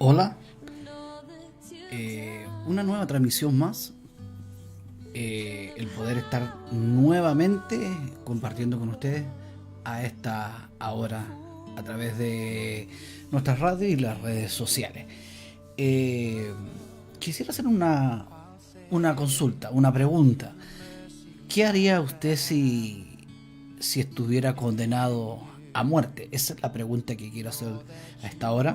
Hola, una nueva transmisión más. El poder estar nuevamente compartiendo con ustedes a esta hora a través de nuestras radios y las redes sociales. Eh, Quisiera hacer una consulta, una pregunta. ¿Qué haría usted si estuviera condenado a muerte? Esa es la pregunta que quiero hacer a esta hora.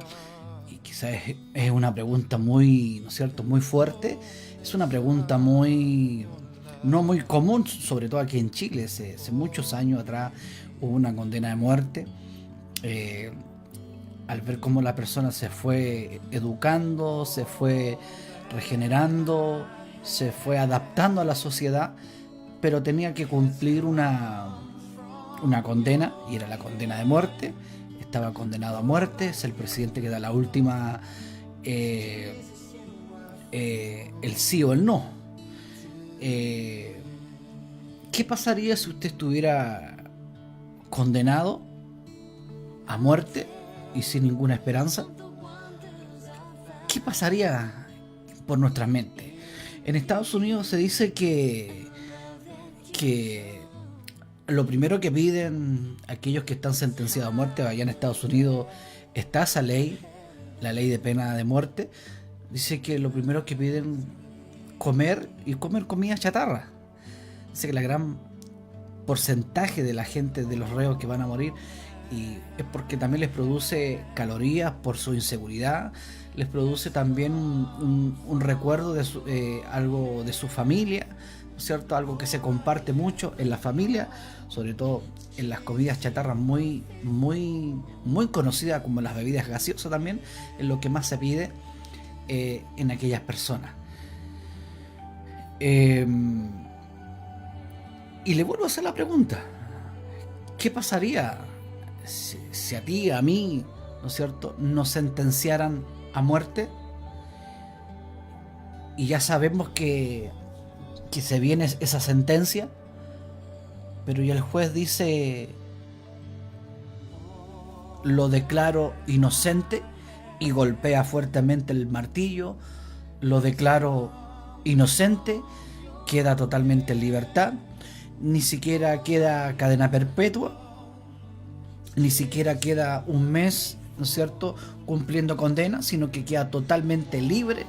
Y quizás es una pregunta muy, ¿no es cierto?, muy fuerte. Es una pregunta no muy común, sobre todo aquí en Chile. Hace muchos años atrás hubo una condena de muerte. Eh, Al ver cómo la persona se fue educando, se fue regenerando, se fue adaptando a la sociedad, pero tenía que cumplir una condena, y era la condena de muerte. Estaba condenado a muerte. Es el presidente que da la última, eh, el sí o el no. Eh, ¿Qué pasaría si usted estuviera condenado a muerte y sin ninguna esperanza? ¿Qué pasaría por nuestras mentes? En Estados Unidos se dice que lo primero que piden aquellos que están sentenciados a muerte, allá en Estados Unidos está esa ley, la ley de pena de muerte. Dice que lo primero que piden comer y comer comida chatarra. Dice que la gran porcentaje de la gente, de los reos que van a morir, y es porque también les produce calorías por su inseguridad, les produce también un recuerdo de algo de su familia, ¿no es cierto? Algo que se comparte mucho en la familia, sobre todo en las comidas chatarras muy conocidas, como las bebidas gaseosas también, es lo que más se pide en aquellas personas. Eh, y le vuelvo a hacer la pregunta: ¿qué pasaría si a ti, a mí, ¿no es cierto?, nos sentenciaran a muerte? Y ya sabemos que se viene esa sentencia, pero ya el juez dice: lo declaro inocente, y golpea fuertemente el martillo. Lo declaro inocente, queda totalmente en libertad. Ni siquiera queda cadena perpetua, ni siquiera queda un mes, ¿no es cierto?, cumpliendo condena, sino que queda totalmente libre,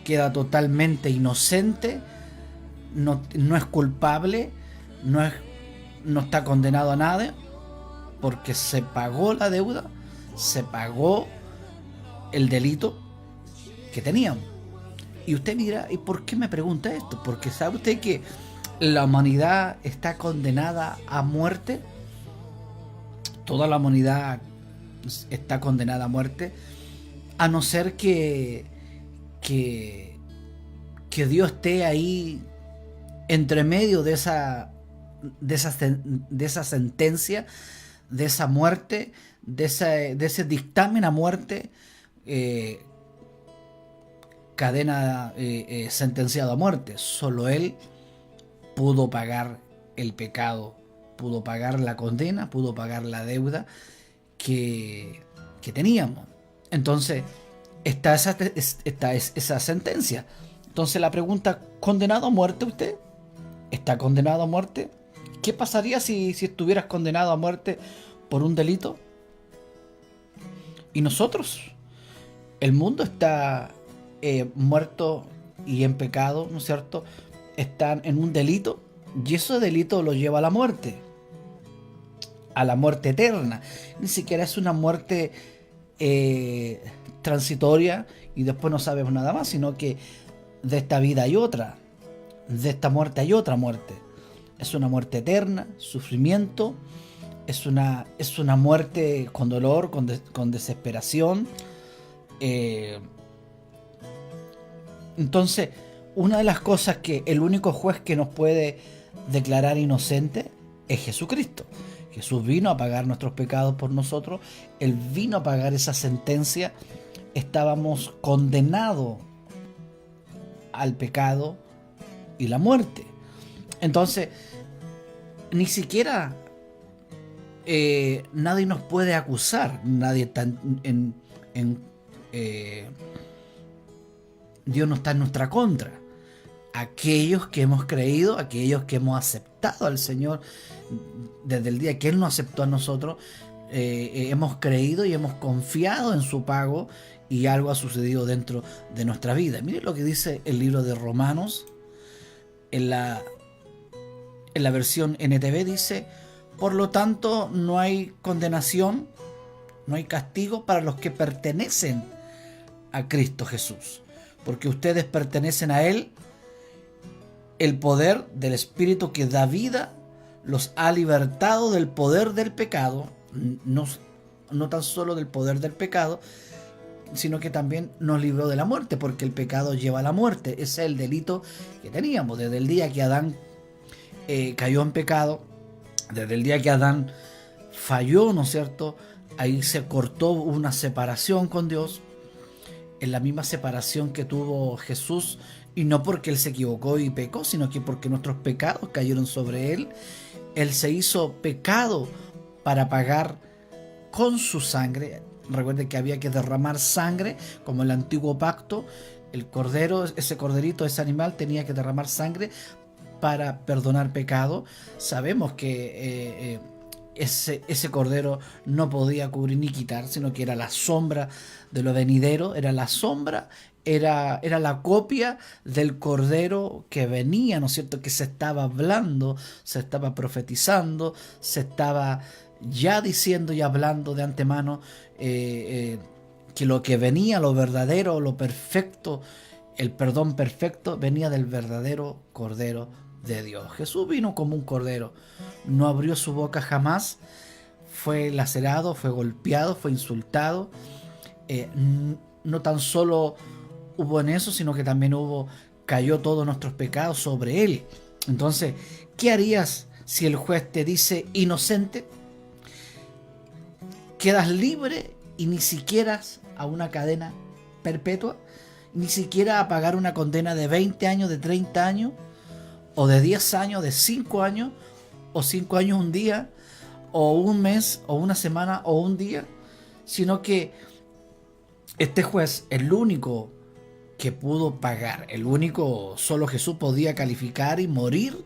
queda totalmente inocente, no es culpable, no, es, no está condenado a nada, porque se pagó la deuda, se pagó el delito que teníamos. Y usted mira, ¿y por qué me pregunta esto? Porque sabe usted que la humanidad está condenada a muerte. Toda la humanidad está condenada a muerte, a no ser que, que Dios esté ahí entre medio de esa sentencia, de esa muerte, de ese dictamen a muerte, eh, cadena, sentenciado a muerte. Solo Él pudo pagar el pecado, pudo pagar la condena, pudo pagar la deuda que teníamos. Entonces, está esa sentencia. Entonces la pregunta: ¿condenado a muerte usted? ¿Está condenado a muerte? ¿Qué pasaría si estuvieras condenado a muerte por un delito? ¿Y nosotros? El mundo está muerto y en pecado, ¿no es cierto? Están en un delito, y ese delito lo lleva a la muerte eterna. Ni siquiera es una muerte transitoria y después no sabes nada más, sino que de esta vida hay otra, de esta muerte hay otra muerte. Es una muerte eterna, sufrimiento, es una muerte con dolor, con desesperación. Entonces, una de las cosas que el único juez que nos puede declarar inocente es Jesucristo. Jesús vino a pagar nuestros pecados por nosotros. Él vino a pagar esa sentencia. Estábamos condenados al pecado y la muerte. Entonces, ni siquiera nadie nos puede acusar. Nadie está en Dios no está en nuestra contra. Aquellos que hemos creído, aquellos que hemos aceptado al Señor desde el día que Él nos aceptó a nosotros, hemos creído y hemos confiado en su pago, y algo ha sucedido dentro de nuestra vida. Miren lo que dice el libro de Romanos en la versión NTV. Dice: por lo tanto, no hay condenación, no hay castigo para los que pertenecen a Cristo Jesús, porque ustedes pertenecen a Él. El poder del Espíritu que da vida los ha libertado del poder del pecado, no tan solo del poder del pecado, sino que también nos libró de la muerte, porque el pecado lleva a la muerte. Ese es el delito que teníamos desde el día que Adán cayó en pecado, desde el día que Adán falló, ¿no es cierto? Ahí se cortó una separación con Dios, en la misma separación que tuvo Jesús, y no porque Él se equivocó y pecó, sino que porque nuestros pecados cayeron sobre Él. Él se hizo pecado para pagar con su sangre. Recuerden que había que derramar sangre, como el antiguo pacto. El cordero, ese corderito, ese animal, tenía que derramar sangre para perdonar pecado. Sabemos que ese cordero no podía cubrir ni quitar, sino que era la sombra de lo venidero, era la sombra, era la copia del cordero que venía, ¿no es cierto?, que se estaba hablando, se estaba profetizando, se estaba ya diciendo y hablando de antemano, que lo que venía, lo verdadero, lo perfecto, el perdón perfecto, venía del verdadero Cordero de Dios. Jesús vino como un cordero, no abrió su boca jamás, fue lacerado, fue golpeado, fue insultado. No tan solo hubo en eso, sino que también cayó todos nuestros pecados sobre Él. Entonces, ¿qué harías si el juez te dice inocente? Quedas libre y ni siquiera a una cadena perpetua, ni siquiera a pagar una condena de 20 años, de 30 años, o de 10 años, de 5 años, o 5 años un día, o un mes, o una semana, o un día, sino que este juez, el único que pudo pagar, el único, solo Jesús podía calificar y morir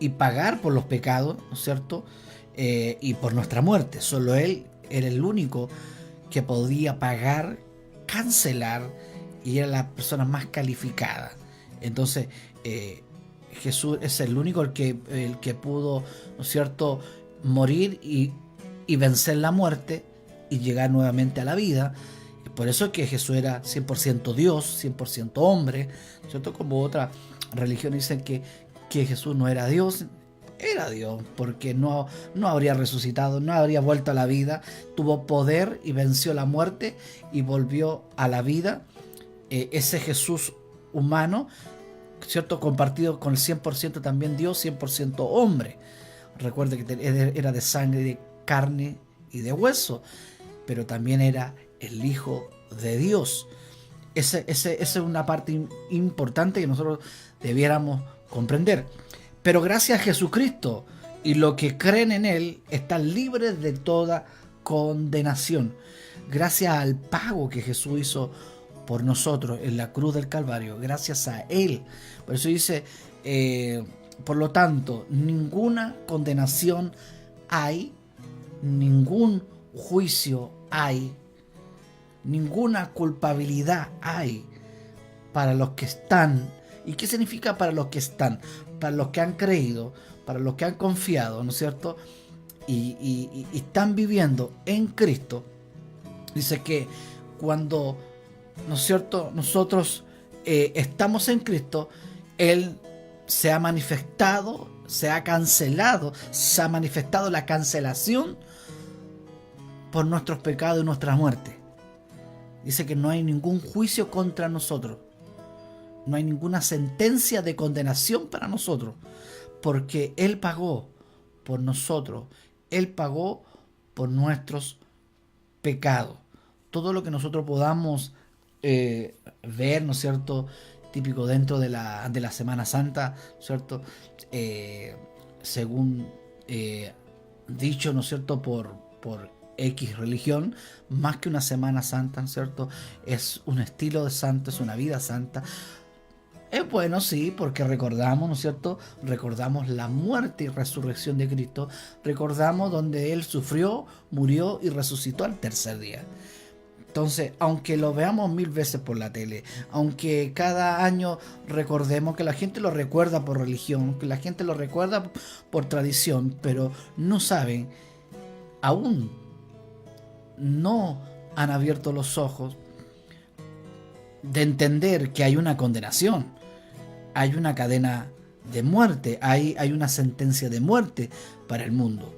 y pagar por los pecados, ¿no es cierto?, y por nuestra muerte. Solo Él era el único que podía pagar, cancelar, y era la persona más calificada. Entonces, Jesús es el único el que pudo, ¿no es cierto?, morir y vencer la muerte y llegar nuevamente a la vida. Por eso es que Jesús era 100% Dios, 100% hombre, ¿cierto? Como otras religiones dicen que Jesús no era Dios. Era Dios, porque no habría resucitado, no habría vuelto a la vida. Tuvo poder y venció la muerte y volvió a la vida. Ese Jesús humano, ¿cierto?, compartido con el 100% también Dios, 100% hombre. Recuerde que era de sangre, de carne y de hueso, pero también era el Hijo de Dios. Esa es una parte importante que nosotros debiéramos comprender. Pero gracias a Jesucristo y los que creen en Él están libres de toda condenación. Gracias al pago que Jesús hizo por nosotros en la cruz del Calvario, gracias a Él. Por eso dice, por lo tanto, ninguna condenación hay, ningún juicio hay, ninguna culpabilidad hay para los que están. ¿Y qué significa para los que están? Para los que han creído, para los que han confiado, ¿no es cierto?, y están viviendo en Cristo. Dice que cuando, ¿no es cierto?, nosotros estamos en Cristo, Él se ha manifestado, se ha cancelado, se ha manifestado la cancelación por nuestros pecados y nuestra muerte. Dice que no hay ningún juicio contra nosotros. No hay ninguna sentencia de condenación para nosotros, porque Él pagó por nosotros. Él pagó por nuestros pecados. Todo lo que nosotros podamos ver, ¿no es cierto?, típico dentro de la Semana Santa, ¿cierto?, según dicho, ¿no es cierto?, por X religión, más que una Semana Santa, ¿no es cierto? Es un estilo de santo, es una vida santa. Es bueno, sí, porque recordamos, ¿no es cierto? Recordamos la muerte y resurrección de Cristo. Recordamos donde Él sufrió, murió y resucitó al tercer día. Entonces, aunque lo veamos 1000 veces por la tele, aunque cada año recordemos que la gente lo recuerda por religión, que la gente lo recuerda por tradición, pero no saben, aún no han abierto los ojos de entender que hay una condenación, hay una cadena de muerte, hay una sentencia de muerte para el mundo.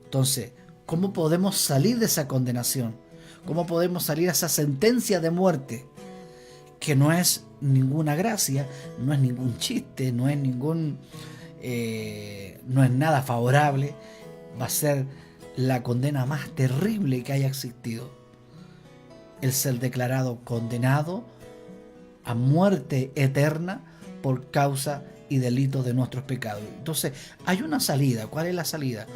Entonces, ¿cómo podemos salir de esa condenación? ¿Cómo podemos salir de esa sentencia de muerte? Que no es ninguna gracia, no es ningún chiste, no es nada favorable. Va a ser la condena más terrible que haya existido. El ser declarado condenado a muerte eterna por causa y delito de nuestros pecados. Entonces, hay una salida. ¿Cuál es la salida?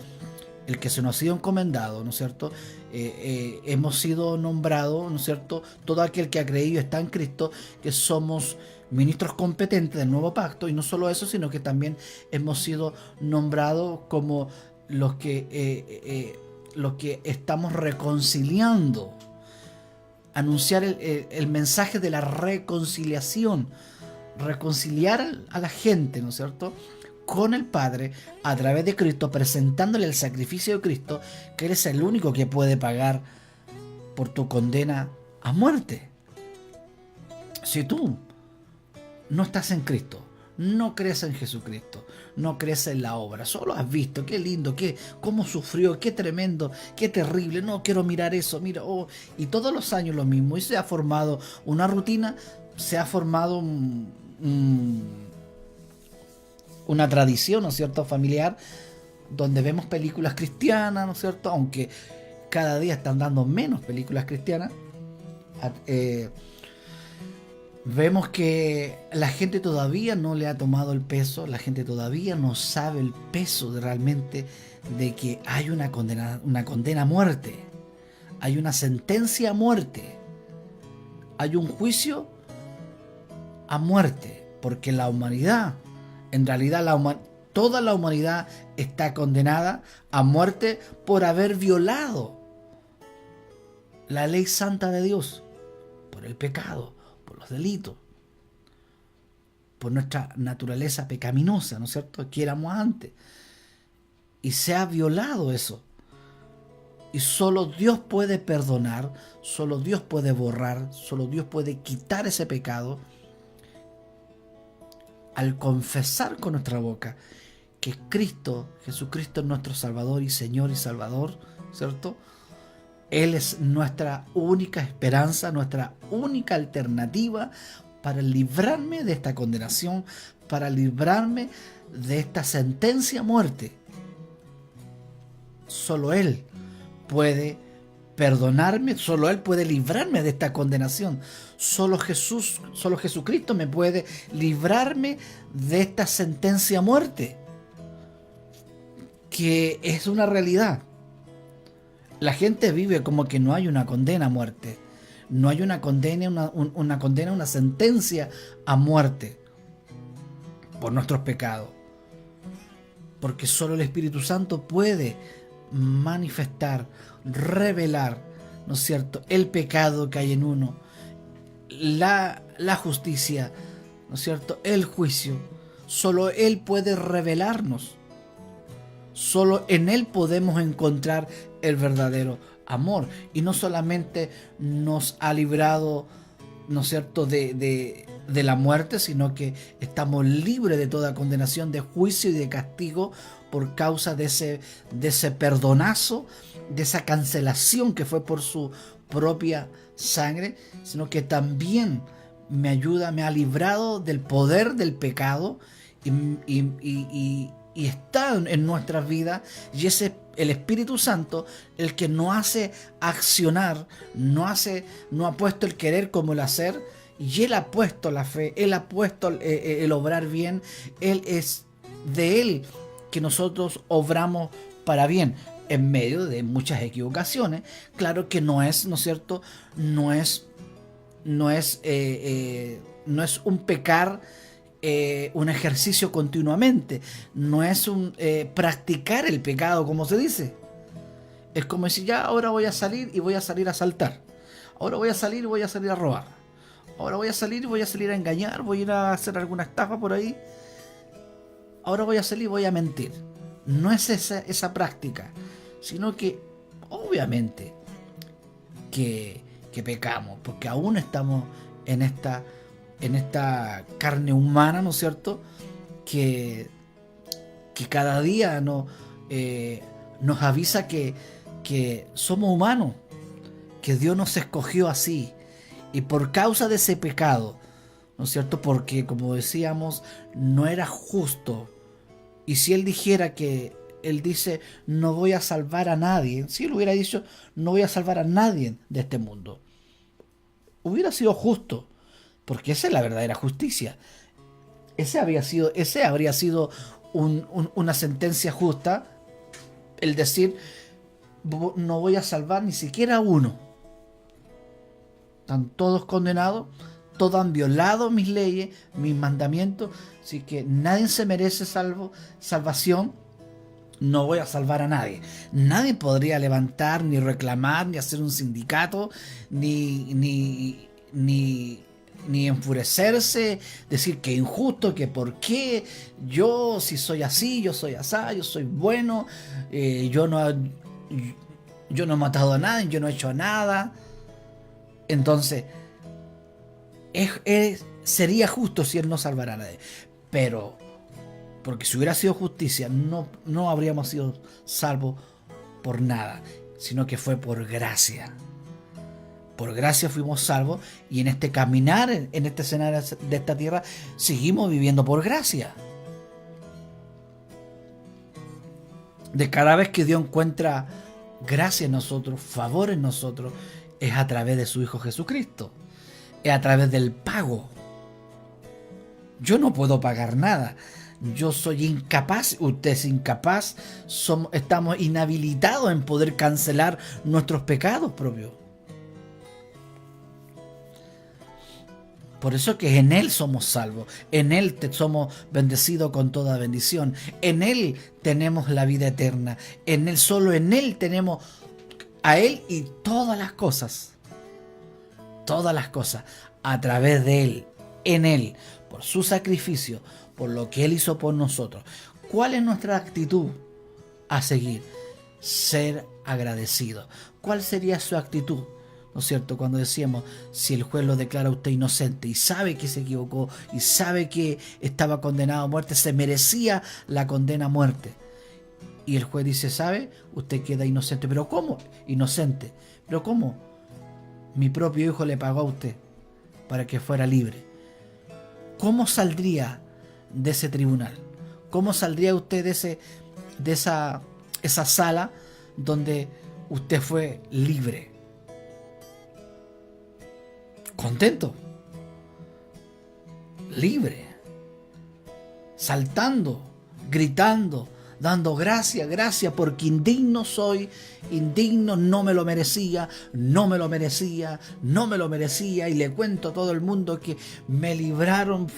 El que se nos ha sido encomendado, ¿no es cierto? Hemos sido nombrados, ¿no es cierto? Todo aquel que ha creído está en Cristo, que somos ministros competentes del nuevo pacto, y no solo eso, sino que también hemos sido nombrados como los que estamos reconciliando, anunciar el mensaje de la reconciliación, reconciliar a la gente, ¿no es cierto?, con el Padre a través de Cristo, presentándole el sacrificio de Cristo, que Él es el único que puede pagar por tu condena a muerte. Si tú no estás en Cristo, no crees en Jesucristo, no crees en la obra, solo has visto qué lindo, cómo sufrió, qué tremendo, qué terrible, no quiero mirar eso, mira, y todos los años lo mismo, y se ha formado una rutina, se ha formado una tradición, ¿no es cierto?, familiar, donde vemos películas cristianas, ¿no es cierto?, aunque cada día están dando menos películas cristianas. Vemos que la gente todavía no le ha tomado el peso, la gente todavía no sabe el peso realmente de que hay una condena a muerte, hay una sentencia a muerte, hay un juicio a muerte, porque la humanidad, en realidad toda la humanidad está condenada a muerte por haber violado la ley santa de Dios, por el pecado, por los delitos, por nuestra naturaleza pecaminosa, ¿no es cierto?, que éramos antes. Y se ha violado eso. Y solo Dios puede perdonar, solo Dios puede borrar, solo Dios puede quitar ese pecado al confesar con nuestra boca que Jesucristo es nuestro Salvador y Señor y Salvador, ¿cierto? Él es nuestra única esperanza, nuestra única alternativa para librarme de esta condenación, para librarme de esta sentencia a muerte. Solo Él puede perdonarme, solo Él puede librarme de esta condenación. Solo Jesucristo me puede librarme de esta sentencia a muerte, que es una realidad. La gente vive como que no hay una condena a muerte, no hay una condena, una sentencia a muerte por nuestros pecados, porque solo el Espíritu Santo puede manifestar, revelar, ¿no es cierto?, el pecado que hay en uno, la justicia, ¿no es cierto?, el juicio. Solo Él puede revelarnos. Solo en Él podemos encontrar el verdadero amor. Y no solamente nos ha librado, ¿no es cierto?, de la muerte, sino que estamos libres de toda condenación, de juicio y de castigo por causa de ese perdonazo, de esa cancelación que fue por su propia sangre, sino que también me ha librado del poder del pecado y está en nuestras vidas, y es el Espíritu Santo el que nos hace accionar, no ha puesto el querer como el hacer, y Él ha puesto la fe, Él ha puesto el obrar bien. Es de Él que nosotros obramos para bien. en medio de muchas equivocaciones. Claro que no es, ¿no es cierto? No es un pecar, un ejercicio continuamente. No es un practicar el pecado, como se dice. Es como decir, ya ahora voy a salir y voy a salir a asaltar. Ahora voy a salir y voy a salir a robar. Ahora voy a salir y voy a salir a engañar. Voy a ir a hacer alguna estafa por ahí. Ahora voy a salir y voy a mentir. No es esa práctica, sino que obviamente que pecamos, porque aún estamos en esta carne humana, ¿no es cierto? Que cada día nos avisa que somos humanos, que Dios nos escogió así, y por causa de ese pecado, ¿no es cierto? Porque, como decíamos, no era justo. Y si Él dijera que Él dice, no voy a salvar a nadie, si Él hubiera dicho, no voy a salvar a nadie de este mundo, hubiera sido justo, porque esa es la verdadera justicia. Ese habría sido una sentencia justa, el decir, no voy a salvar ni siquiera a uno. Están todos condenados, todos han violado mis leyes, mis mandamientos, así que nadie se merece salvación. No voy a salvar a nadie. Nadie podría levantar, ni reclamar, ni hacer un sindicato, ni enfurecerse, decir que injusto, que por qué yo, si soy así, yo soy asá, yo soy bueno, yo no he matado a nadie, yo no he hecho nada. Entonces, sería justo si Él no salvara a nadie. Pero, porque si hubiera sido justicia, no habríamos sido salvos por nada, sino que fue por gracia. Por gracia fuimos salvos, y en este caminar, en este escenario de esta tierra, seguimos viviendo por gracia. De cada vez que Dios encuentra gracia en nosotros, favor en nosotros, es a través de su Hijo Jesucristo. Es a través del pago. Yo no puedo pagar nada. Yo soy incapaz, usted es incapaz, estamos inhabilitados en poder cancelar nuestros pecados propios. Por eso que en Él somos salvos, en Él somos bendecidos con toda bendición, en Él tenemos la vida eterna, en Él, solo en Él tenemos a Él y todas las cosas, a través de Él, en Él, por su sacrificio, por lo que Él hizo por nosotros. ¿Cuál es nuestra actitud a seguir? Ser agradecido. ¿Cuál sería su actitud? ¿No es cierto? Cuando decíamos, si el juez lo declara a usted inocente y sabe que se equivocó y sabe que estaba condenado a muerte, se merecía la condena a muerte. Y el juez dice, ¿sabe? Usted queda inocente. ¿Pero cómo? Inocente. ¿Pero cómo? Mi propio hijo le pagó a usted para que fuera libre. ¿Cómo saldría de ese tribunal? ¿Cómo saldría usted de esa sala donde usted fue libre? Contento, libre, saltando, gritando, dando gracias, gracias, porque indigno soy, indigno, no me lo merecía, y le cuento a todo el mundo que me libraron,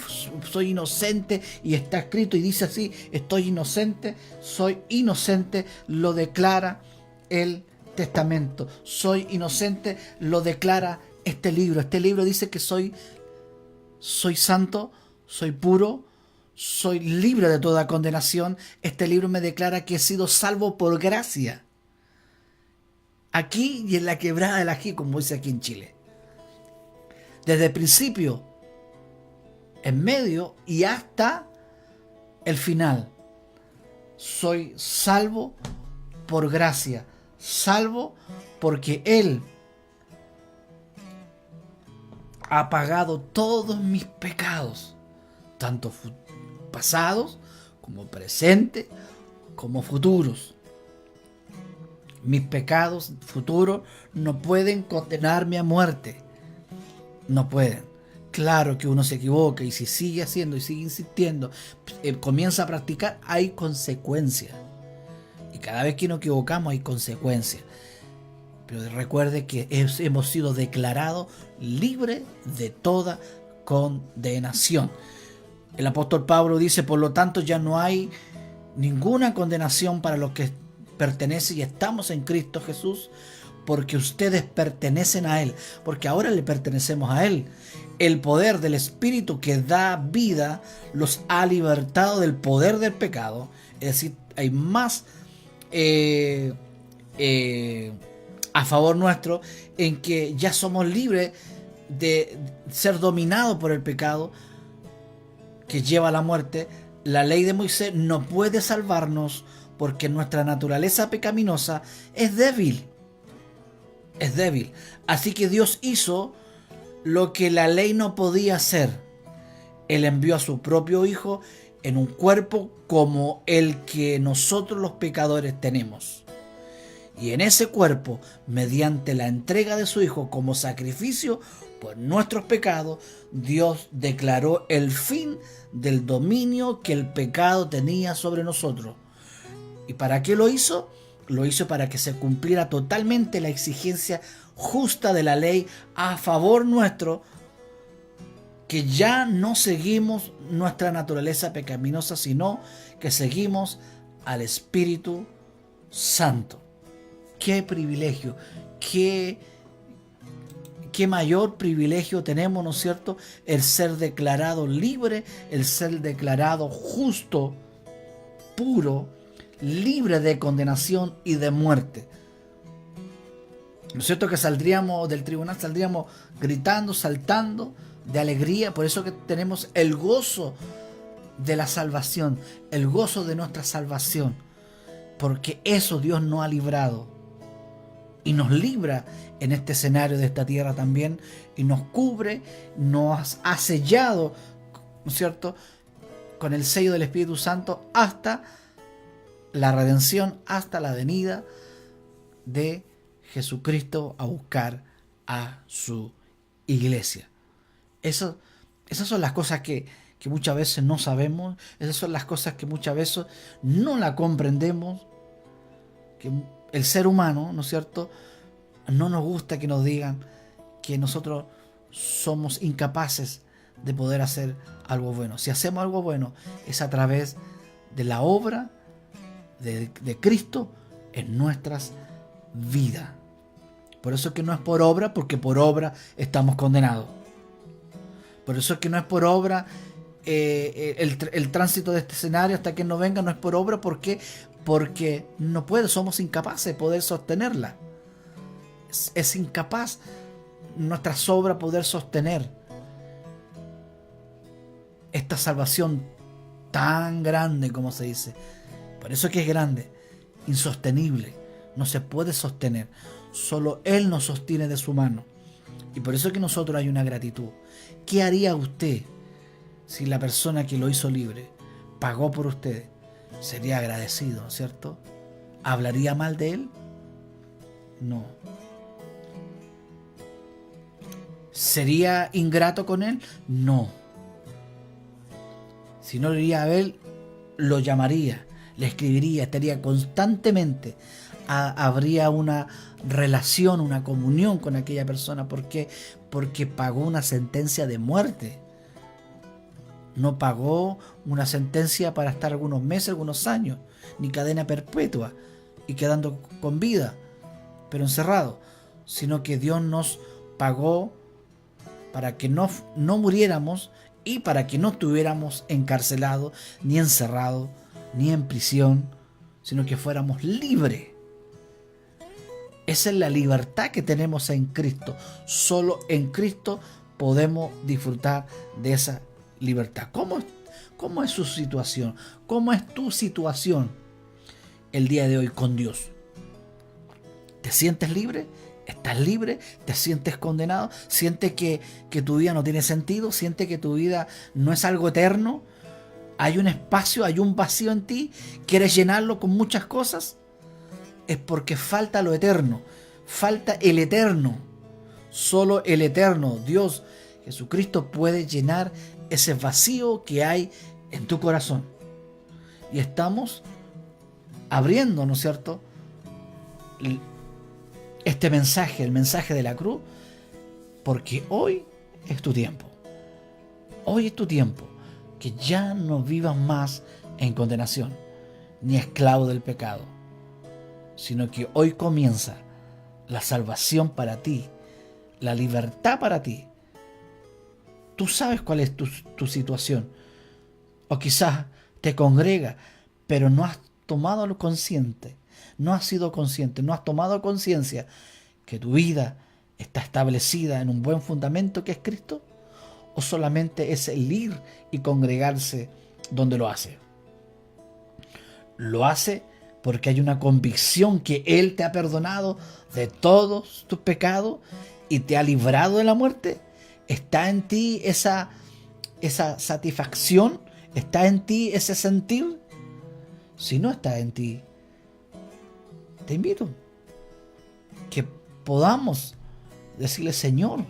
soy inocente, y está escrito y dice así, estoy inocente, soy inocente, lo declara el testamento, soy inocente, lo declara este libro dice que soy santo, soy puro, soy libre de toda condenación. Este libro me declara que he sido salvo por gracia. Aquí y en la quebrada del Ají, como dice aquí en Chile. Desde el principio, en medio y hasta el final. Soy salvo por gracia. Salvo porque Él ha pagado todos mis pecados, tanto pasados como presentes como futuros. Mis pecados futuros no pueden condenarme a muerte. No pueden. Claro que uno se equivoca y si sigue haciendo y sigue insistiendo, comienza a practicar, hay consecuencias. Y cada vez que nos equivocamos hay consecuencias. Pero recuerde que hemos sido declarados libres de toda condenación. El apóstol Pablo dice, por lo tanto ya no hay ninguna condenación para los que pertenecen y estamos en Cristo Jesús, porque ustedes pertenecen a Él, porque ahora le pertenecemos a Él. El poder del Espíritu que da vida los ha libertado del poder del pecado. Es decir, hay más a favor nuestro, en que ya somos libres de ser dominados por el pecado que lleva a la muerte. La ley de Moisés no puede salvarnos porque nuestra naturaleza pecaminosa es débil. Es débil. Así que Dios hizo lo que la ley no podía hacer. Él envió a su propio Hijo en un cuerpo como el que nosotros los pecadores tenemos. Y en ese cuerpo, mediante la entrega de su Hijo como sacrificio por nuestros pecados, Dios declaró el fin del dominio que el pecado tenía sobre nosotros. ¿Y para qué lo hizo? Lo hizo para que se cumpliera totalmente la exigencia justa de la ley a favor nuestro, que ya no seguimos nuestra naturaleza pecaminosa, sino que seguimos al Espíritu Santo. ¡Qué privilegio! ¡Qué mayor privilegio tenemos, ¿no es cierto? El ser declarado libre, el ser declarado justo, puro, libre de condenación y de muerte. ¿No es cierto que saldríamos del tribunal, saldríamos gritando, saltando de alegría? Por eso que tenemos el gozo de la salvación, el gozo de nuestra salvación, porque eso Dios nos ha librado y nos libra en este escenario de esta tierra también, y nos cubre, nos ha sellado, ¿no es cierto?, con el sello del Espíritu Santo hasta la redención, hasta la venida de Jesucristo a buscar a su iglesia. Esas son las cosas que muchas veces no sabemos, esas son las cosas que muchas veces no la comprendemos, que el ser humano, ¿no es cierto?, no nos gusta que nos digan que nosotros somos incapaces de poder hacer algo bueno. Si hacemos algo bueno es a través de la obra de Cristo en nuestras vidas. Por eso es que no es por obra, porque por obra estamos condenados. Por eso es que no es por obra el tránsito de este escenario hasta que no venga, no es por obra, porque no puede, somos incapaces de poder sostenerla. Es incapaz nuestra obra poder sostener esta salvación tan grande, como se dice. Por eso es que es grande, insostenible, no se puede sostener. Solo Él nos sostiene de su mano. Y por eso es que nosotros hay una gratitud. ¿Qué haría usted si la persona que lo hizo libre pagó por usted? Sería agradecido, ¿cierto? ¿Hablaría mal de Él? No. ¿Sería ingrato con Él? No. Si no lo iría a Él, lo llamaría, le escribiría, estaría constantemente. Habría una relación, una comunión con aquella persona. ¿Por qué? Porque pagó una sentencia de muerte. No pagó una sentencia para estar algunos meses, algunos años, ni cadena perpetua y quedando con vida, pero encerrado, sino que Dios nos pagó para que no muriéramos y para que no estuviéramos encarcelados, ni encerrados, ni en prisión, sino que fuéramos libres. Esa es la libertad que tenemos en Cristo. Solo en Cristo podemos disfrutar de esa libertad. ¿Cómo es su situación? ¿Cómo es tu situación el día de hoy con Dios? ¿Te sientes libre? ¿Estás libre? ¿Te sientes condenado? ¿Sientes que tu vida no tiene sentido? ¿Sientes que tu vida no es algo eterno? ¿Hay un espacio, hay un vacío en ti? ¿Quieres llenarlo con muchas cosas? Es porque falta lo eterno, falta el eterno. Solo el eterno, Dios, Jesucristo, puede llenar ese vacío que hay en tu corazón. Y estamos abriendo, ¿no es cierto?, este mensaje, el mensaje de la cruz, porque hoy es tu tiempo. Hoy es tu tiempo, que ya no vivas más en condenación, ni esclavo del pecado, sino que hoy comienza la salvación para ti, la libertad para ti. Tú sabes cuál es tu situación, o quizás te congrega, pero no has tomado lo consciente, no has sido consciente, no has tomado conciencia que tu vida está establecida en un buen fundamento que es Cristo, o solamente es el ir y congregarse donde lo hace. Lo hace porque hay una convicción que Él te ha perdonado de todos tus pecados y te ha librado de la muerte. Está en ti esa satisfacción, está en ti ese sentir. Si no está en ti, te invito que podamos decirle: Señor,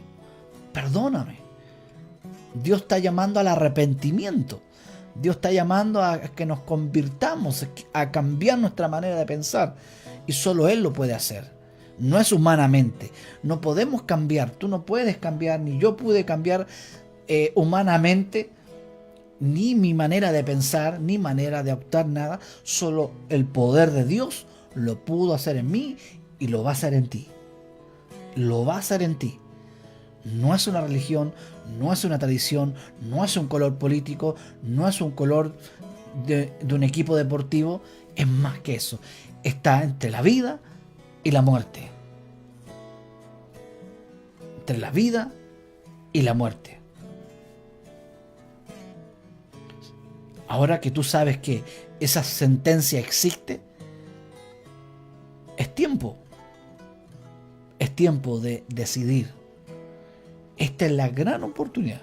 perdóname. Dios está llamando al arrepentimiento. Dios está llamando a que nos convirtamos, a cambiar nuestra manera de pensar. Y solo Él lo puede hacer. No es humanamente. No podemos cambiar. Tú no puedes cambiar, ni yo pude cambiar humanamente, ni mi manera de pensar, ni manera de optar, nada. Solo el poder de Dios lo pudo hacer en mí y lo va a hacer en ti. Lo va a hacer en ti. No es una religión, no es una tradición, no es un color político, no es un color de un equipo deportivo. Es más que eso. Está entre la vida y la muerte. Entre la vida y la muerte. Ahora que tú sabes que esa sentencia existe, es tiempo. Es tiempo de decidir. Esta es la gran oportunidad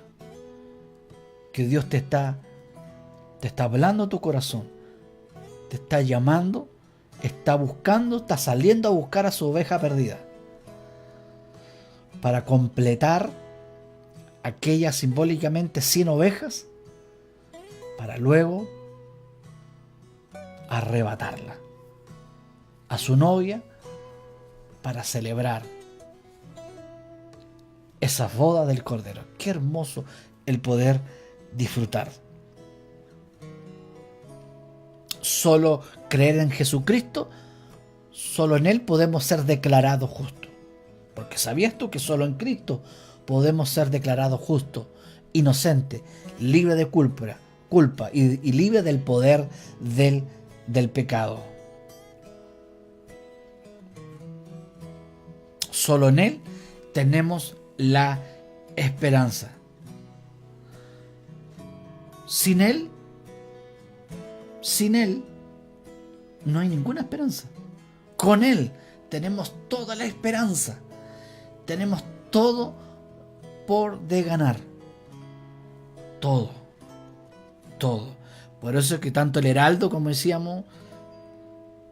que Dios te está hablando a tu corazón, te está llamando, está buscando, está saliendo a buscar a su oveja perdida para completar aquellas simbólicamente 100 ovejas para luego arrebatarla a su novia para celebrar esa boda del Cordero. Qué hermoso el poder disfrutar. Solo creer en Jesucristo, solo en Él podemos ser declarados justos. Porque ¿sabías tú que solo en Cristo podemos ser declarados justos, inocentes, libres de culpa y libres del poder del pecado? Solo en Él tenemos la esperanza. Sin Él no hay ninguna esperanza. Con Él tenemos toda la esperanza. Tenemos todo por de ganar. Todo. Por eso es que tanto el heraldo, como decíamos,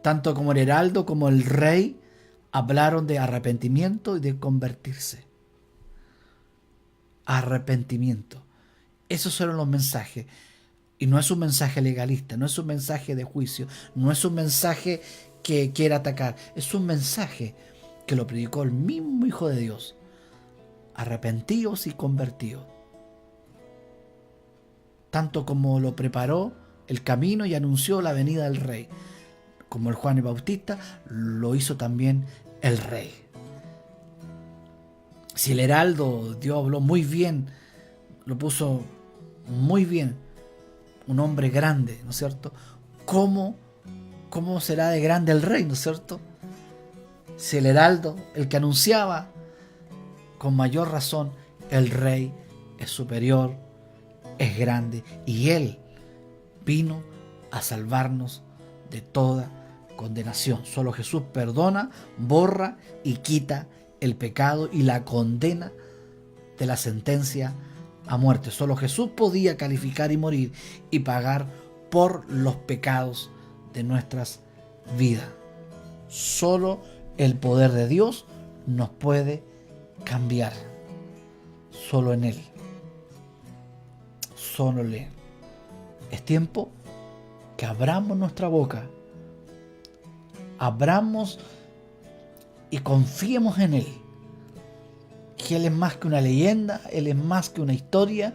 tanto como el heraldo como el rey hablaron de arrepentimiento y de convertirse. Arrepentimiento. Esos fueron los mensajes. Y no es un mensaje legalista, no es un mensaje de juicio, no es un mensaje que quiera atacar. Es un mensaje que lo predicó el mismo Hijo de Dios. Arrepentíos y convertíos. Tanto como lo preparó el camino y anunció la venida del Rey, como el Juan el Bautista, lo hizo también el Rey. Si el heraldo, Dios habló muy bien, lo puso muy bien, un hombre grande, ¿no es cierto? ¿Cómo será de grande el Rey, ¿no es cierto? Si el heraldo, el que anunciaba, con mayor razón, el Rey es superior, es grande, y Él vino a salvarnos de toda condenación. Solo Jesús perdona, borra y quita el pecado y la condena de la sentencia a muerte. Solo Jesús podía calificar y morir y pagar por los pecados de nuestras vidas. Solo el poder de Dios nos puede cambiar. Solo en Él. Solo en Él. Es tiempo que abramos nuestra boca abramos y confiemos en Él. Que Él es más que una leyenda, Él es más que una historia,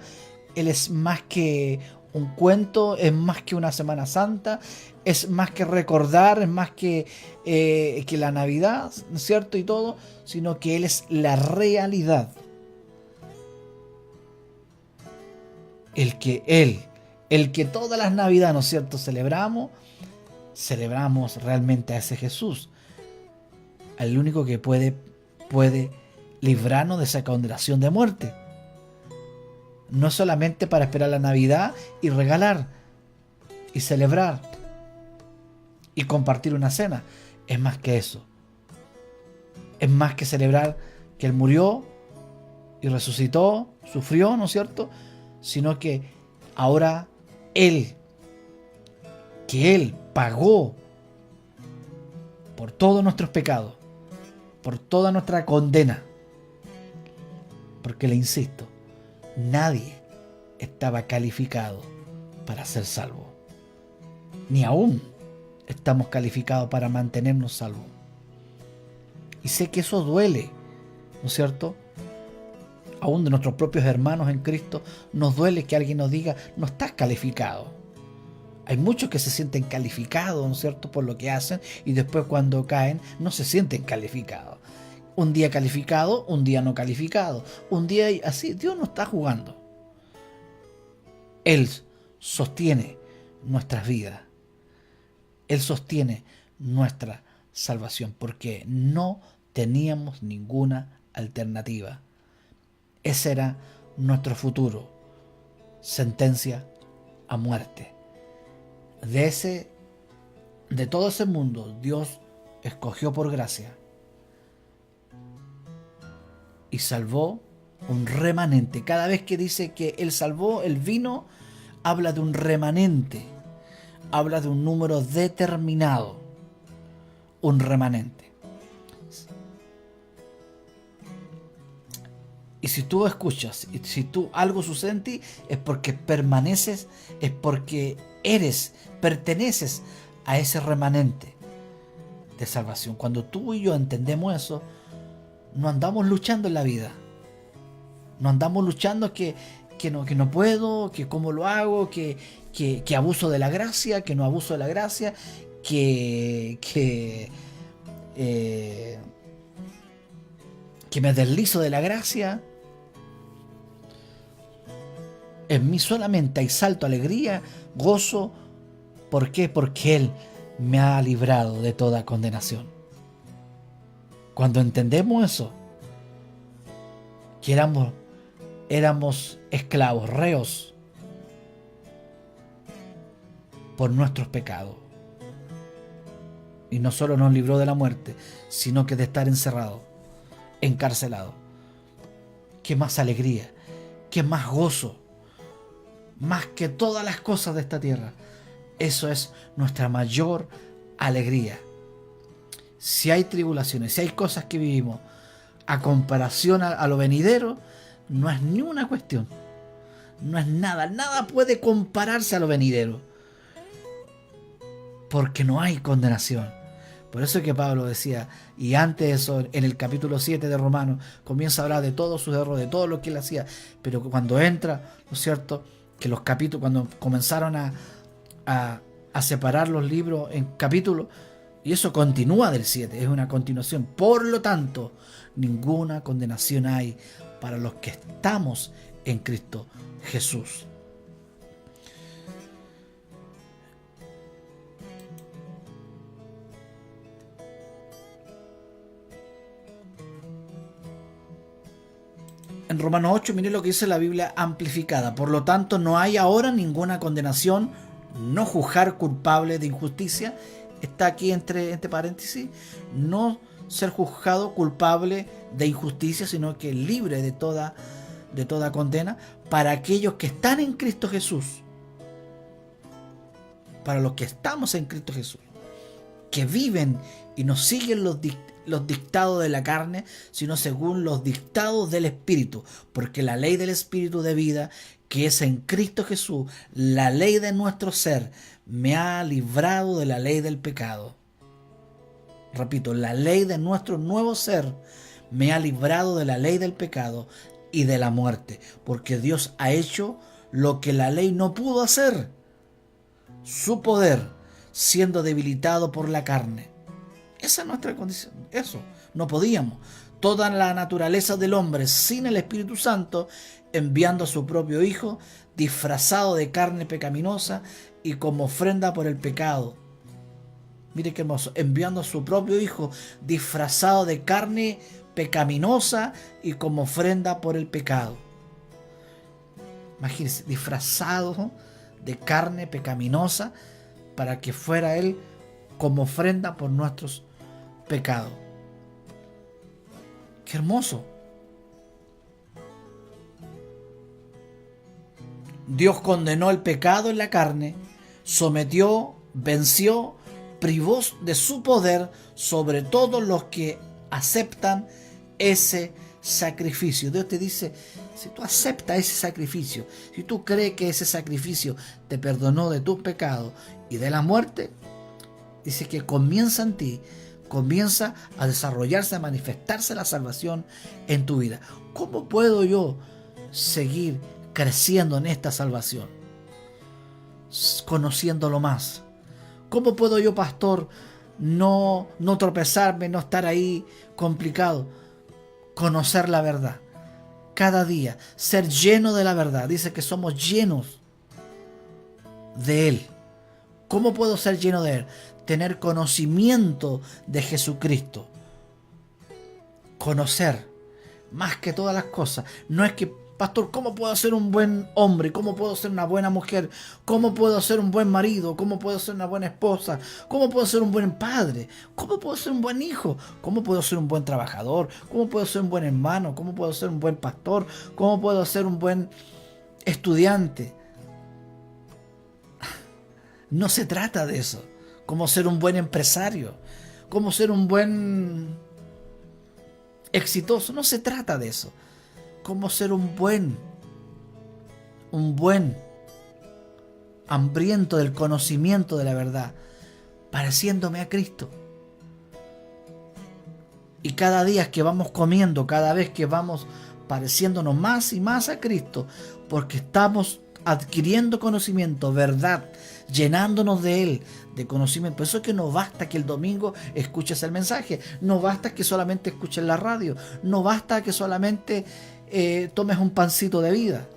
Él es más que un cuento, es más que una Semana Santa, es más que recordar, es más que la Navidad, ¿no es cierto? Y todo, sino que Él es la realidad. El que todas las Navidades, ¿no es cierto?, celebramos realmente a ese Jesús, al único que puede librarnos de esa condenación de muerte. No solamente para esperar la Navidad y regalar y celebrar y compartir una cena. Es más que eso. Es más que celebrar que Él murió y resucitó, sufrió, ¿no es cierto? Sino que ahora Él pagó por todos nuestros pecados, por toda nuestra condena. Porque le insisto, nadie estaba calificado para ser salvo. Ni aún estamos calificados para mantenernos salvos. Y sé que eso duele, ¿no es cierto? Aún de nuestros propios hermanos en Cristo, nos duele que alguien nos diga, no estás calificado. Hay muchos que se sienten calificados, ¿no es cierto?, por lo que hacen, y después cuando caen no se sienten calificados. Un día calificado, un día no calificado. Un día así, Dios no está jugando. Él sostiene nuestras vidas. Él sostiene nuestra salvación, porque no teníamos ninguna alternativa. Ese era nuestro futuro. Sentencia a muerte. De todo ese mundo, Dios escogió por gracia y salvó un remanente. Cada vez que dice que Él salvó el vino, habla de un remanente, habla de un número determinado, un remanente. Y si tú escuchas, y si tú algo sucede en ti, es porque permaneces, es porque perteneces a ese remanente de salvación. Cuando tú y yo entendemos eso, no andamos luchando en la vida. No andamos luchando que no puedo, que cómo lo hago, que abuso de la gracia, que no abuso de la gracia, que me deslizo de la gracia. En mí solamente hay salto, alegría, gozo. ¿Por qué? Porque Él me ha librado de toda condenación. Cuando entendemos eso, que éramos esclavos, reos por nuestros pecados. Y no solo nos libró de la muerte, sino que de estar encerrado, encarcelado. Qué más alegría, qué más gozo, más que todas las cosas de esta tierra. Eso es nuestra mayor alegría. Si hay tribulaciones, si hay cosas que vivimos a comparación a lo venidero, no es ni una cuestión. No es nada. Nada puede compararse a lo venidero. Porque no hay condenación. Por eso es que Pablo decía, y antes de eso, en el capítulo 7 de Romanos, comienza a hablar de todos sus errores, de todo lo que él hacía. Pero cuando entra, ¿no es cierto?, que los capítulos, cuando comenzaron a separar los libros en capítulos, y eso continúa del 7, es una continuación. Por lo tanto, ninguna condenación hay para los que estamos en Cristo Jesús. En Romanos 8, miren lo que dice la Biblia amplificada. Por lo tanto, no hay ahora ninguna condenación, no juzgar culpable de injusticia. Está aquí entre paréntesis. No ser juzgado culpable de injusticia, sino que libre de toda condena para aquellos que están en Cristo Jesús. Para los que estamos en Cristo Jesús. Que viven y no siguen los dictados de la carne, sino según los dictados del Espíritu, porque la ley del Espíritu de vida, que es en Cristo Jesús, la ley de nuestro ser, me ha librado de la ley del pecado repito, la ley de nuestro nuevo ser me ha librado de la ley del pecado y de la muerte, porque Dios ha hecho lo que la ley no pudo hacer. Su poder siendo debilitado por la carne. Esa es nuestra condición. Eso, no podíamos. Toda la naturaleza del hombre sin el Espíritu Santo, enviando a su propio Hijo, disfrazado de carne pecaminosa y como ofrenda por el pecado. Mire qué hermoso. Enviando a su propio Hijo, disfrazado de carne pecaminosa y como ofrenda por el pecado. Imagínense, disfrazado de carne pecaminosa para que fuera Él como ofrenda por nuestros pecados. ¡Qué hermoso! Dios condenó el pecado en la carne, sometió, venció, privó de su poder sobre todos los que aceptan ese sacrificio. Dios te dice, si tú aceptas ese sacrificio, si tú crees que ese sacrificio te perdonó de tus pecados y de la muerte, dice que comienza en ti, comienza a desarrollarse, a manifestarse la salvación en tu vida. ¿Cómo puedo yo seguir creciendo en esta salvación? Conociéndolo más. ¿Cómo puedo yo, pastor, no tropezarme, no estar ahí complicado? Conocer la verdad. Cada día, ser lleno de la verdad. Dice que somos llenos de Él. ¿Cómo puedo ser lleno de Él? Tener conocimiento de Jesucristo. Conocer más que todas las cosas. No es que, pastor, ¿cómo puedo ser un buen hombre? ¿Cómo puedo ser una buena mujer? ¿Cómo puedo ser un buen marido? ¿Cómo puedo ser una buena esposa? ¿Cómo puedo ser un buen padre? ¿Cómo puedo ser un buen hijo? ¿Cómo puedo ser un buen trabajador? ¿Cómo puedo ser un buen hermano? ¿Cómo puedo ser un buen pastor? ¿Cómo puedo ser un buen estudiante? No se trata de eso. ¿Cómo ser un buen empresario? ¿Cómo ser un buen exitoso? No se trata de eso. ¿Cómo ser un buen hambriento del conocimiento de la verdad, pareciéndome a Cristo? Y cada día que vamos comiendo, cada vez que vamos pareciéndonos más y más a Cristo, porque estamos adquiriendo conocimiento, verdad, llenándonos de Él, de conocimiento. Por eso es que no basta que el domingo escuches el mensaje, no basta que solamente escuches la radio, no basta que solamente tomes un pancito de vida.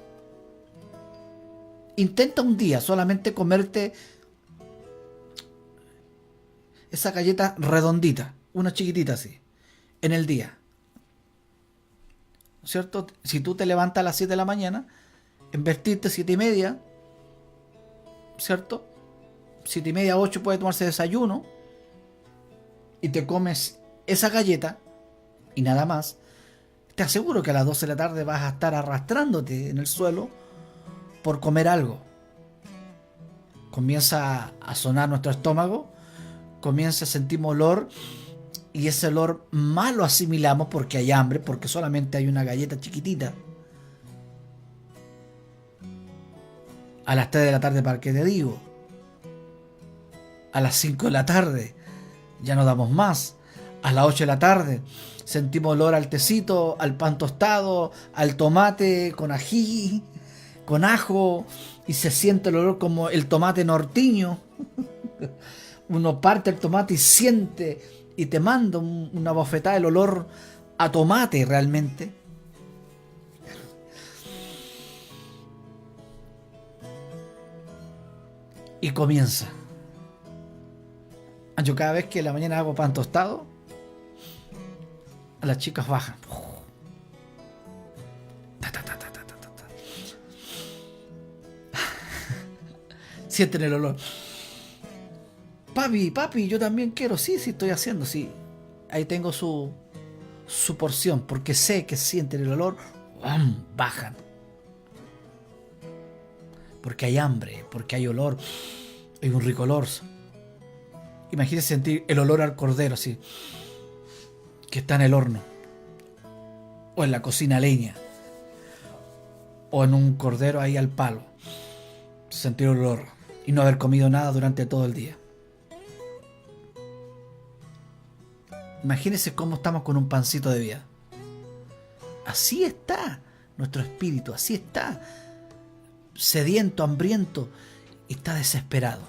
Intenta un día solamente comerte esa galleta redondita, una chiquitita así, en el día. ¿Cierto? Si tú te levantas a las 7 de la mañana, en vestirte 7:30, ¿cierto? 7:30, 8 puede tomarse desayuno y te comes esa galleta y nada más. Te aseguro que a las 12 de la tarde vas a estar arrastrándote en el suelo por comer algo. Comienza a sonar nuestro estómago, comienza a sentir olor y ese olor mal lo asimilamos porque hay hambre, porque solamente hay una galleta chiquitita. A las 3 de la tarde, ¿para qué te digo? A las 5 de la tarde ya no damos más. A las 8 de la tarde sentimos olor al tecito, al pan tostado, al tomate con ají, con ajo, y se siente el olor como el tomate nortiño. Uno parte el tomate y siente y te manda una bofetada el olor a tomate realmente. Y comienza. Yo cada vez que en la mañana hago pan tostado, las chicas bajan. Sienten el olor. Papi, yo también quiero. Sí, estoy haciendo, sí. Ahí tengo su porción, porque sé que sienten el olor. Bajan. Porque hay hambre, porque hay olor. Hay un rico olor. Imagínense sentir el olor al cordero así, que está en el horno, o en la cocina a leña, o en un cordero ahí al palo. Sentir el olor y no haber comido nada durante todo el día. Imagínense cómo estamos con un pancito de vida. Así está nuestro espíritu, así está, sediento, hambriento, y está desesperado.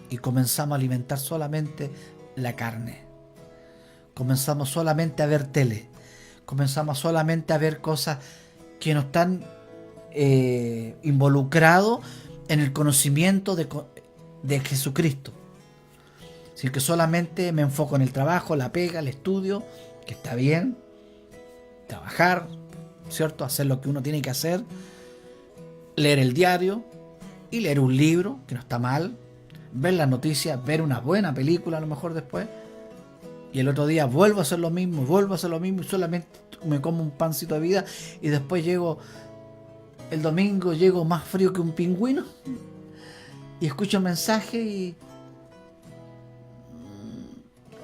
Y comenzamos a alimentar solamente la carne. Comenzamos solamente a ver tele. Comenzamos solamente a ver cosas que no están involucrados en el conocimiento de Jesucristo. Sino que solamente me enfoco en el trabajo, la pega, el estudio, que está bien, trabajar, ¿cierto? Hacer lo que uno tiene que hacer, leer el diario y leer un libro, que no está mal, ver las noticias, ver una buena película a lo mejor después, y el otro día vuelvo a hacer lo mismo, y solamente me como un pancito de vida, y después llego el domingo, llego más frío que un pingüino, y escucho un mensaje y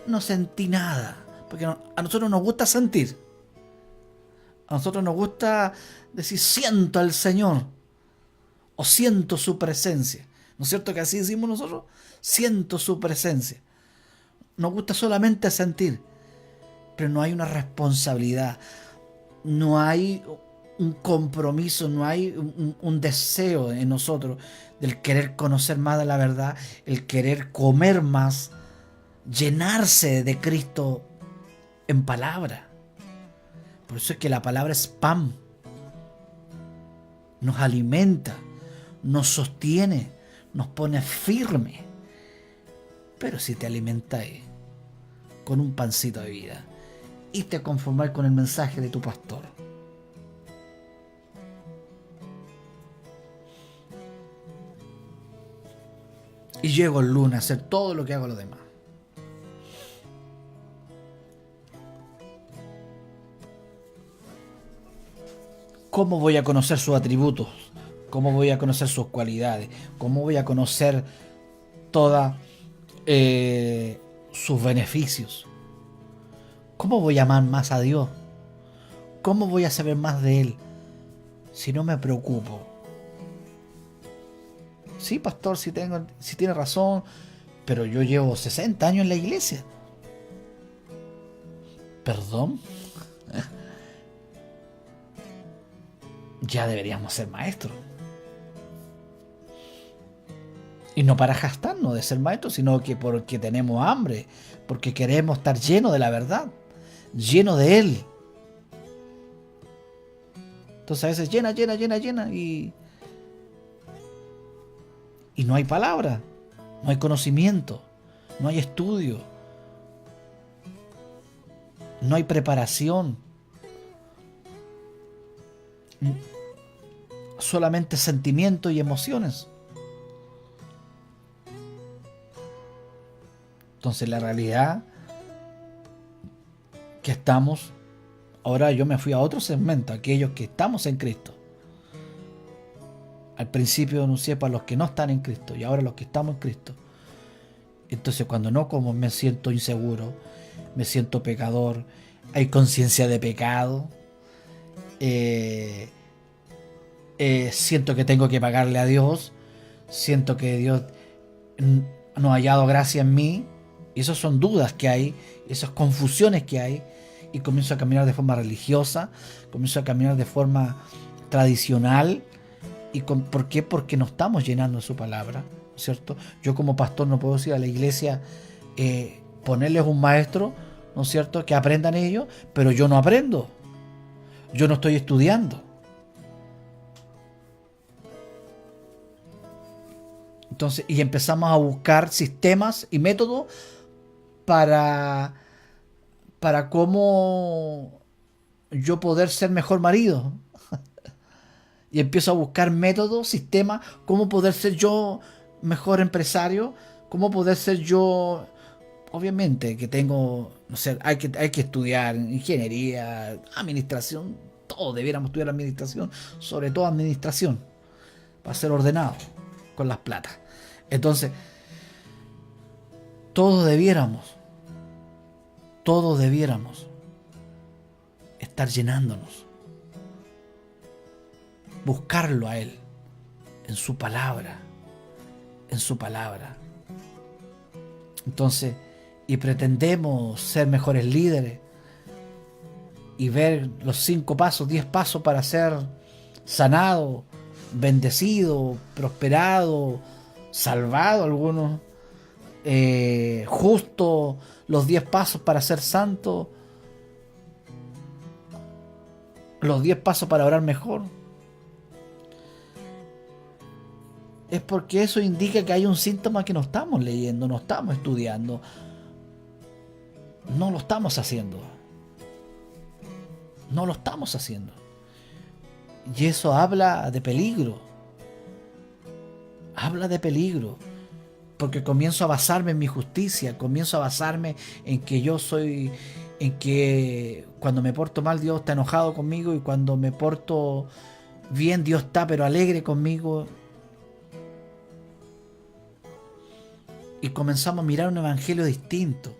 no sentí nada, porque a nosotros nos gusta sentir. A nosotros nos gusta decir siento al Señor o siento su presencia. ¿No es cierto que así decimos nosotros? Siento su presencia. Nos gusta solamente sentir, pero no hay una responsabilidad, no hay un compromiso, no hay un deseo en nosotros del querer conocer más de la verdad, el querer comer más, llenarse de Cristo en palabra. Por eso es que la palabra es pan. Nos alimenta, nos sostiene, nos pone firme. Pero si te alimentáis con un pancito de vida y te conformáis con el mensaje de tu pastor, y llego el lunes a hacer todo lo que hago los demás, ¿cómo voy a conocer sus atributos? ¿Cómo voy a conocer sus cualidades? ¿Cómo voy a conocer todos sus beneficios? ¿Cómo voy a amar más a Dios? ¿Cómo voy a saber más de Él si no me preocupo? Sí, pastor, si tiene razón, pero yo llevo 60 años en la iglesia. ¿Perdón? Ya deberíamos ser maestros. Y no para jactarnos de ser maestros, sino que porque tenemos hambre, porque queremos estar llenos de la verdad, llenos de Él. Entonces a veces llena y no hay palabra, no hay conocimiento, no hay estudio, no hay preparación. Solamente sentimientos y emociones. Entonces la realidad que estamos, ahora yo me fui a otro segmento, aquellos que estamos en Cristo. Al principio anuncié para los que no están en Cristo y ahora los que estamos en Cristo. Entonces cuando no como me siento inseguro, me siento pecador, hay conciencia de pecado, siento que tengo que pagarle a Dios, siento que Dios no ha hallado gracia en mí, y esas son dudas que hay, esas confusiones que hay, y comienzo a caminar de forma religiosa, comienzo a caminar de forma tradicional. ¿Por qué? Porque no estamos llenando su palabra, ¿cierto? Yo como pastor no puedo ir a la iglesia, ponerles un maestro, ¿no es cierto?, que aprendan ellos, pero yo no aprendo, yo no estoy estudiando. Entonces, y empezamos a buscar sistemas y métodos para cómo yo poder ser mejor marido. Y empiezo a buscar métodos, sistemas, cómo poder ser yo mejor empresario, cómo poder ser yo, obviamente que tengo, no sé, hay que estudiar ingeniería, administración, todos debiéramos estudiar administración, sobre todo administración, para ser ordenado con las platas. Entonces, todos debiéramos estar llenándonos, buscarlo a Él en su palabra. Entonces, y pretendemos ser mejores líderes y ver los 5 pasos, 10 pasos para ser sanado, bendecido, prosperado, salvado algunos, justo, los 10 pasos para ser santo, los 10 pasos para orar mejor. Es porque eso indica que hay un síntoma que no estamos leyendo, no estamos estudiando, no lo estamos haciendo. No lo estamos haciendo. Y eso habla de peligro. Habla de peligro. Porque comienzo a basarme en mi justicia, comienzo a basarme en que yo soy, en que cuando me porto mal Dios está enojado conmigo y cuando me porto bien Dios está pero alegre conmigo. Y comenzamos a mirar un evangelio distinto.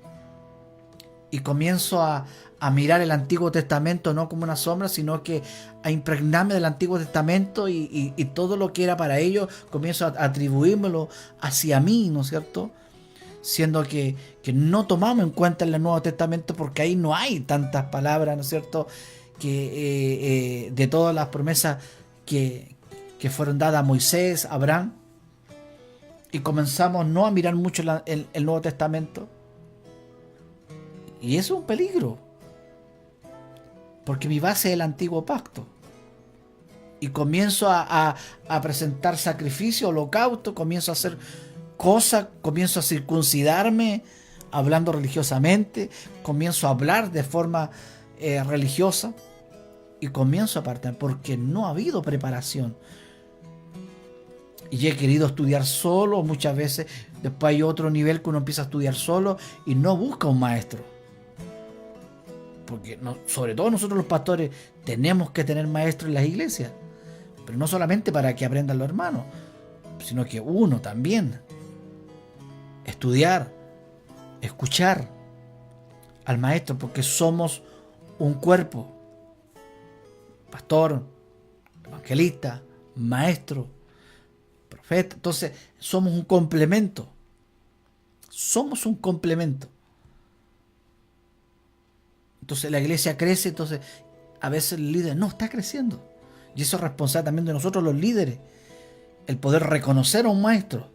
Y comienzo a mirar el Antiguo Testamento no como una sombra, sino que a impregnarme del Antiguo Testamento y todo lo que era para ellos, comienzo a atribuírmelo hacia mí, ¿no es cierto? Siendo que no tomamos en cuenta en el Nuevo Testamento porque ahí no hay tantas palabras, ¿no es cierto? Que de todas las promesas que fueron dadas a Moisés, a Abraham, y comenzamos no a mirar mucho el Nuevo Testamento. Y eso es un peligro. Porque mi base es el antiguo pacto. Y comienzo a presentar sacrificio, holocausto, comienzo a hacer cosas, comienzo a circuncidarme, hablando religiosamente, comienzo a hablar de forma religiosa y comienzo a apartar porque no ha habido preparación. Y he querido estudiar solo muchas veces. Después hay otro nivel que uno empieza a estudiar solo y no busca un maestro. Porque sobre todo nosotros los pastores tenemos que tener maestros en las iglesias, pero no solamente para que aprendan los hermanos, sino que uno también estudiar, escuchar al maestro, porque somos un cuerpo: pastor, evangelista, maestro, profeta. Entonces somos un complemento, somos un complemento. Entonces la iglesia crece, entonces a veces el líder no está creciendo. Y eso es responsable también de nosotros los líderes. El poder reconocer a un maestro.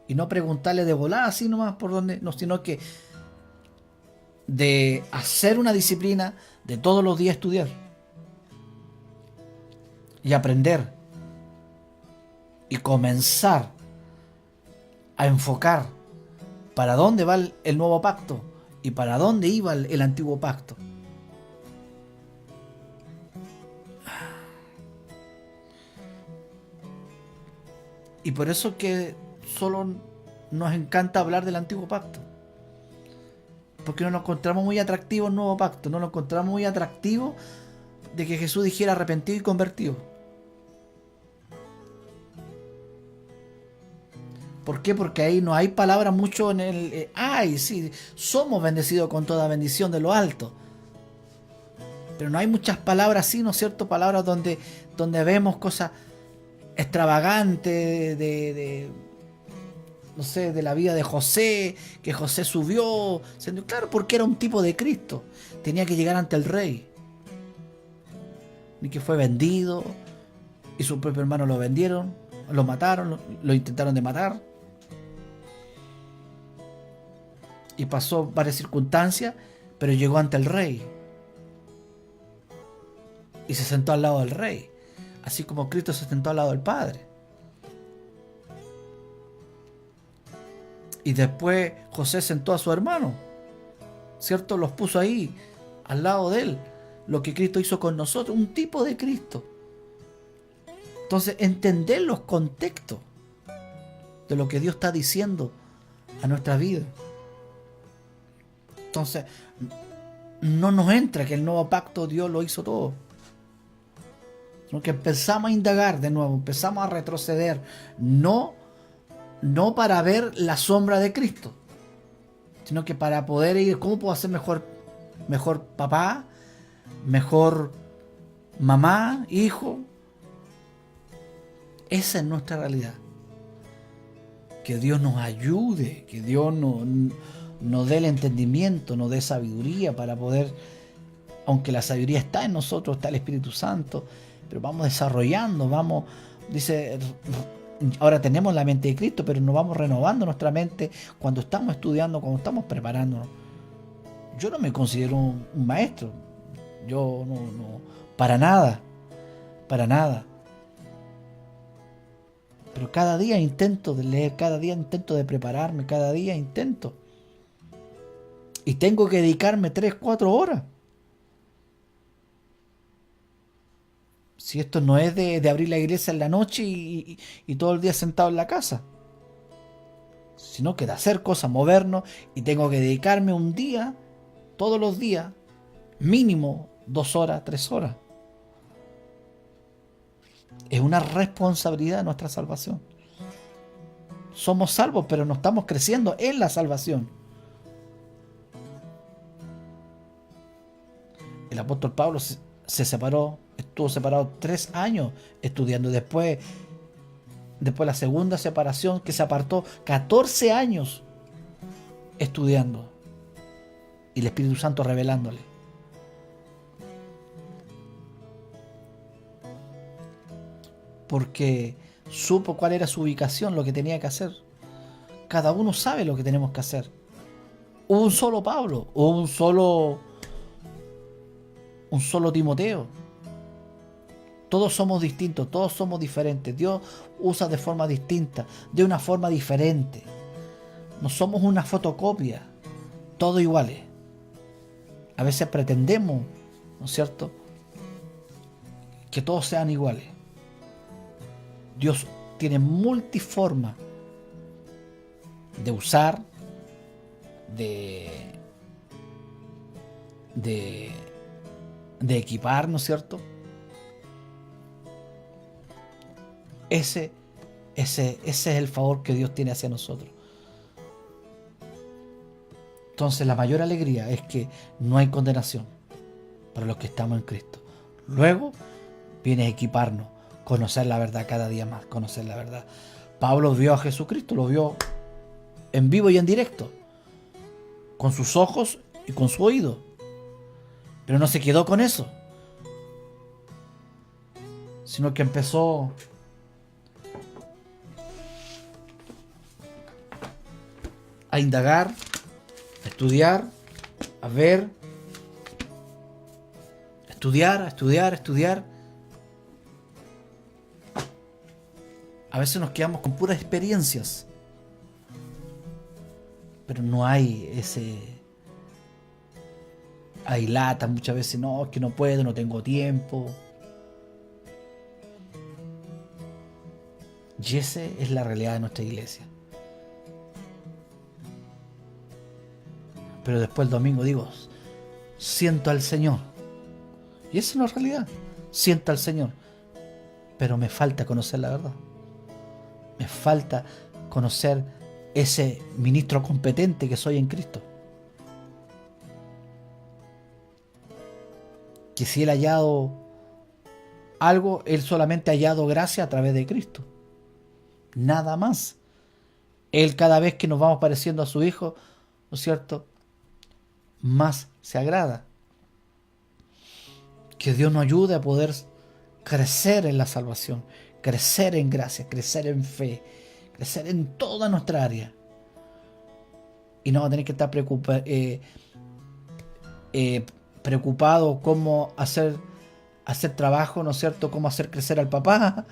Y no preguntarle de volada así nomás por dónde, no, sino que de hacer una disciplina de todos los días estudiar. Y aprender. Y comenzar a enfocar para dónde va el nuevo pacto. ¿Y para dónde iba el antiguo pacto? Y por eso que solo nos encanta hablar del antiguo pacto. Porque no nos encontramos muy atractivo el nuevo pacto. No nos encontramos muy atractivo de que Jesús dijera arrepentido y convertido. ¿Por qué? Porque ahí no hay palabra mucho en el... ¡Ay, sí! Somos bendecidos con toda bendición de lo alto. Pero no hay muchas palabras así, ¿no es cierto? Palabras donde vemos cosas extravagantes no sé, de la vida de José, que José subió. Claro, porque era un tipo de Cristo. Tenía que llegar ante el rey. Y que fue vendido. Y su propio hermano lo vendieron. Lo mataron, lo intentaron de matar. Y pasó varias circunstancias, pero llegó ante el rey. Y se sentó al lado del rey. Así como Cristo se sentó al lado del Padre. Y después José sentó a su hermano. ¿Cierto? Los puso ahí, al lado de él. Lo que Cristo hizo con nosotros. Un tipo de Cristo. Entonces, entender los contextos de lo que Dios está diciendo a nuestra vida. Entonces, no nos entra que el nuevo pacto Dios lo hizo todo. Sino que empezamos a indagar de nuevo, empezamos a retroceder. No para ver la sombra de Cristo, sino que para poder ir, ¿cómo puedo ser mejor papá, mejor mamá, hijo? Esa es nuestra realidad. Que Dios nos ayude, que Dios nos dé el entendimiento, nos dé sabiduría para poder, aunque la sabiduría está en nosotros, está el Espíritu Santo, pero vamos desarrollando, vamos, dice, ahora tenemos la mente de Cristo, pero nos vamos renovando nuestra mente cuando estamos estudiando, cuando estamos preparándonos. Yo no me considero un maestro, yo no, para nada, para nada. Pero cada día intento de leer, cada día intento de prepararme, cada día intento. Y tengo que dedicarme 3, 4 horas. Si esto no es de abrir la iglesia en la noche y todo el día sentado en la casa, sino que de hacer cosas, movernos, y tengo que dedicarme un día, todos los días, mínimo 2 horas, 3 horas. Es una responsabilidad nuestra salvación. Somos salvos, pero no estamos creciendo en la salvación. El apóstol Pablo se separó, estuvo separado 3 años estudiando. Después la segunda separación, que se apartó 14 años estudiando. Y el Espíritu Santo revelándole. Porque supo cuál era su ubicación, lo que tenía que hacer. Cada uno sabe lo que tenemos que hacer. Hubo un solo Pablo, hubo un solo Timoteo. Todos somos distintos, todos somos diferentes. Dios usa de forma distinta, de una forma diferente. No somos una fotocopia, todos iguales. A veces pretendemos, ¿no es cierto?, que todos sean iguales. Dios tiene multiforma de usar, de equipar, ¿no es cierto? Ese es el favor que Dios tiene hacia nosotros. Entonces la mayor alegría es que no hay condenación para los que estamos en Cristo. Luego viene a equiparnos, conocer la verdad cada día más, conocer la verdad. Pablo vio a Jesucristo, lo vio en vivo y en directo, con sus ojos y con su oído. Pero no se quedó con eso, sino que empezó a indagar, a estudiar, a ver, a estudiar. A veces nos quedamos con puras experiencias, pero no hay hay lata muchas veces, no, es que no puedo, no tengo tiempo. Y esa es la realidad de nuestra iglesia. Pero después el domingo digo, siento al Señor. Y esa es la realidad, siento al Señor. Pero me falta conocer la verdad. Me falta conocer ese ministro competente que soy en Cristo. Que si Él ha hallado algo, Él solamente ha hallado gracia a través de Cristo. Nada más. Él, cada vez que nos vamos pareciendo a su Hijo, ¿no es cierto?, más se agrada. Que Dios nos ayude a poder crecer en la salvación, crecer en gracia, crecer en fe, crecer en toda nuestra área. Y no va a tener que estar preocupado cómo hacer trabajo, ¿no es cierto?, cómo hacer crecer al papá,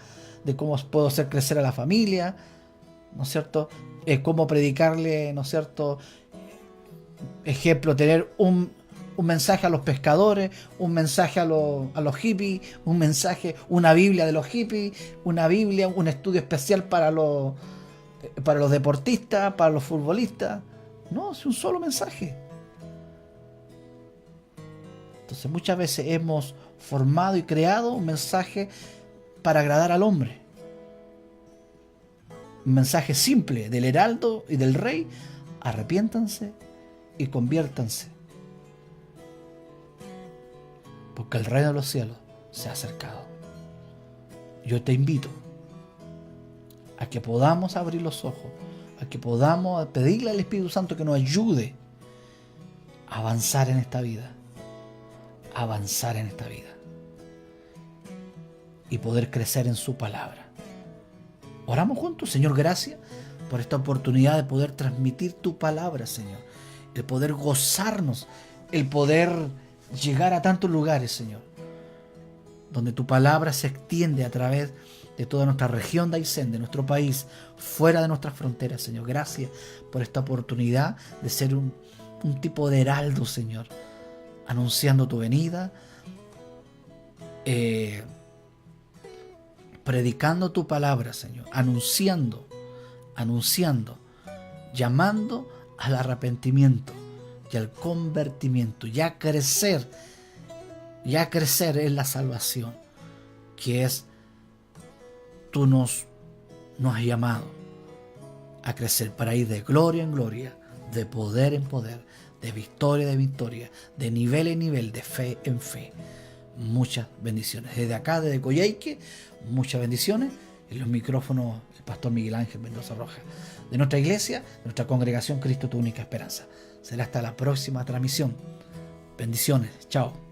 de cómo puedo hacer crecer a la familia, ¿no es cierto?, cómo predicarle, ¿no es cierto?, ejemplo, tener un mensaje a los pescadores, un mensaje a los hippies, un mensaje, una Biblia de los hippies, una Biblia, un estudio especial para los deportistas, para los futbolistas. No, es un solo mensaje. Entonces muchas veces hemos formado y creado un mensaje para agradar al hombre. Un mensaje simple del heraldo y del rey: arrepiéntanse y conviértanse, porque el reino de los cielos se ha acercado. Yo te invito a que podamos abrir los ojos, a que podamos pedirle al Espíritu Santo que nos ayude avanzar en esta vida, avanzar en esta vida y poder crecer en su palabra. Oramos juntos. Señor, gracias por esta oportunidad de poder transmitir tu palabra, Señor, el poder gozarnos, el poder llegar a tantos lugares, Señor, donde tu palabra se extiende a través de toda nuestra región de Aysén, de nuestro país, fuera de nuestras fronteras, Señor. Gracias por esta oportunidad de ser un tipo de heraldo, Señor, anunciando tu venida, predicando tu palabra, Señor, anunciando, llamando al arrepentimiento y al convertimiento, ya crecer en la salvación, que es, tú nos has llamado a crecer para ir de gloria en gloria, de poder en poder, de victoria en victoria, de nivel en nivel, de fe en fe. Muchas bendiciones. Desde acá, desde Coyhaique, muchas bendiciones. En los micrófonos, el pastor Miguel Ángel Mendoza Rojas, de nuestra iglesia, nuestra congregación Cristo, tu única esperanza. Será hasta la próxima transmisión. Bendiciones. Chao.